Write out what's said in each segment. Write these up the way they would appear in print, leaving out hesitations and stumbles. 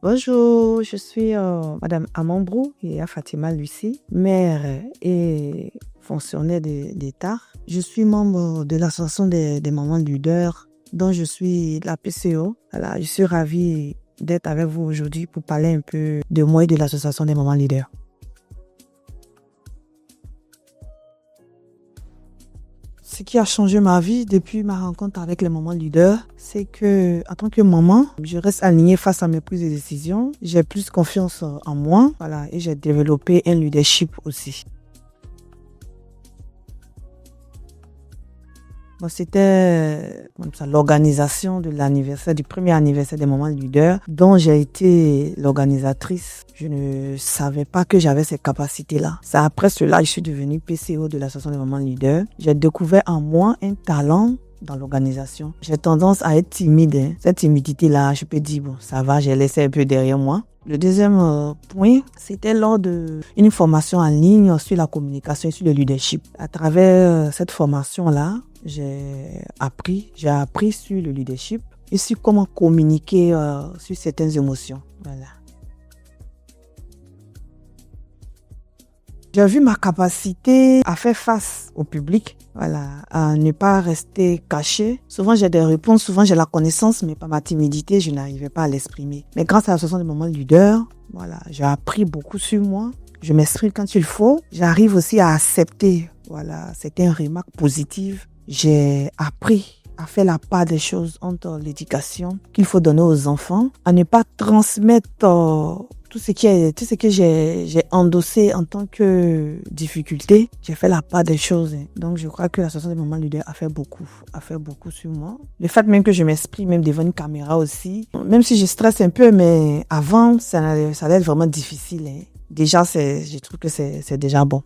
Bonjour, je suis Madame Amambrou et Fatima Lucie, mère et fonctionnaire d'État. Je suis membre de l'association des mamans leaders dont je suis la PCO. Voilà, je suis ravie d'être avec vous aujourd'hui pour parler un peu de moi et de l'association des mamans leaders. Ce qui a changé ma vie depuis ma rencontre avec les mamans leaders, c'est que, en tant que maman, je reste alignée face à mes prises de décision. J'ai plus confiance en moi, voilà, et j'ai développé un leadership aussi. Bon, c'était l'organisation de l'anniversaire, du premier anniversaire des mamans leaders, dont j'ai été l'organisatrice. Je ne savais pas que j'avais ces capacités-là. C'est après cela que je suis devenue PCO de l'association des mamans leaders. J'ai découvert en moi un talent dans l'organisation. J'ai tendance à être timide. Cette timidité-là, je peux dire, bon, ça va, j'ai laissé un peu derrière moi. Le deuxième point, c'était lors d'une formation en ligne sur la communication et sur le leadership. À travers cette formation-là, j'ai appris sur le leadership et sur comment communiquer sur certaines émotions. Voilà. J'ai vu ma capacité à faire face au public, voilà, à ne pas rester caché. Souvent, j'ai des réponses, souvent j'ai la connaissance, mais par ma timidité, je n'arrivais pas à l'exprimer. Mais grâce à l'association des mamans leaders, voilà, j'ai appris beaucoup sur moi. Je m'exprime quand il faut. J'arrive aussi à accepter, voilà, certaines remarques positives. J'ai appris à faire la part des choses entre l'éducation qu'il faut donner aux enfants, à ne pas transmettre tout ce que j'ai endossé en tant que difficulté. J'ai fait la part des choses. Donc, je crois que l'association des mamans leaders a fait beaucoup sur moi. Le fait même que je m'exprime même devant une caméra aussi, même si je stresse un peu, mais avant, ça allait être vraiment difficile. Déjà, je trouve que c'est déjà bon.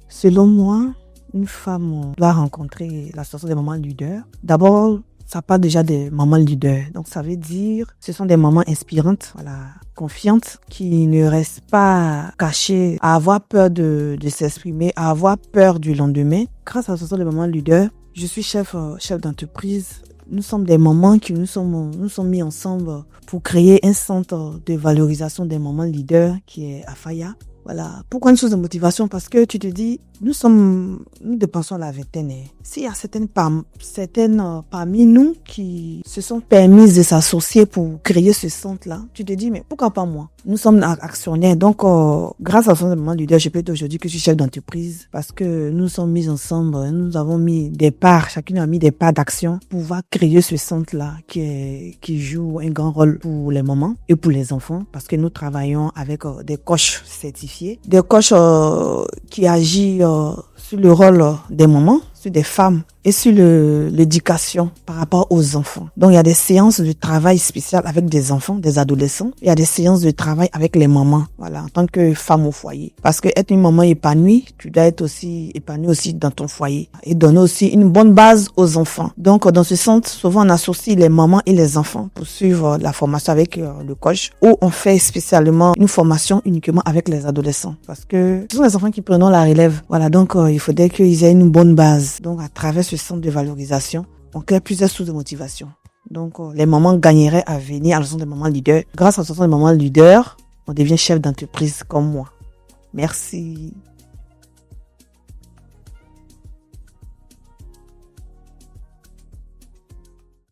Selon moi, une femme doit rencontrer l'association des mamans leaders. D'abord, ça part déjà des mamans leaders. Donc, ça veut dire ce sont des mamans inspirantes, voilà, confiantes, qui ne restent pas cachées, à avoir peur de s'exprimer, à avoir peur du lendemain. Grâce à l'association des mamans leaders, je suis chef d'entreprise. Nous sommes des mamans qui nous sommes mis ensemble pour créer un centre de valorisation des mamans leaders qui est à Faya. Voilà. Pourquoi une chose de motivation? Parce que tu te dis, nous dépensons la vingtaine. S'il y a certaines parmi nous qui se sont permises de s'associer pour créer ce centre-là, tu te dis, mais pourquoi pas moi? Nous sommes actionnaires. Donc, grâce à ce moment leader, je peux dire aujourd'hui que je suis chef d'entreprise parce que nous sommes mis ensemble. Nous avons mis des parts, chacune a mis des parts d'action pour pouvoir créer ce centre-là qui joue un grand rôle pour les mamans et pour les enfants parce que nous travaillons avec des coachs certifiés, des coachs qui agissent sur le rôle des mamans, sur des femmes et sur l'éducation par rapport aux enfants. Donc, il y a des séances de travail spéciales avec des enfants, des adolescents. Il y a des séances de travail avec les mamans, voilà, en tant que femme au foyer. Parce que être une maman épanouie, tu dois être aussi épanouie aussi dans ton foyer et donner aussi une bonne base aux enfants. Donc, dans ce centre, souvent, on associe les mamans et les enfants pour suivre la formation avec le coach ou on fait spécialement une formation uniquement avec les adolescents parce que ce sont les enfants qui prennent la relève. Voilà, donc, il faudrait qu'ils aient une bonne base. Donc, à travers ce centre de valorisation, on crée plusieurs sources de motivation. Donc, les mamans gagneraient à venir à l'association des mamans leaders. Grâce à l'association des mamans leaders, on devient chef d'entreprise comme moi. Merci.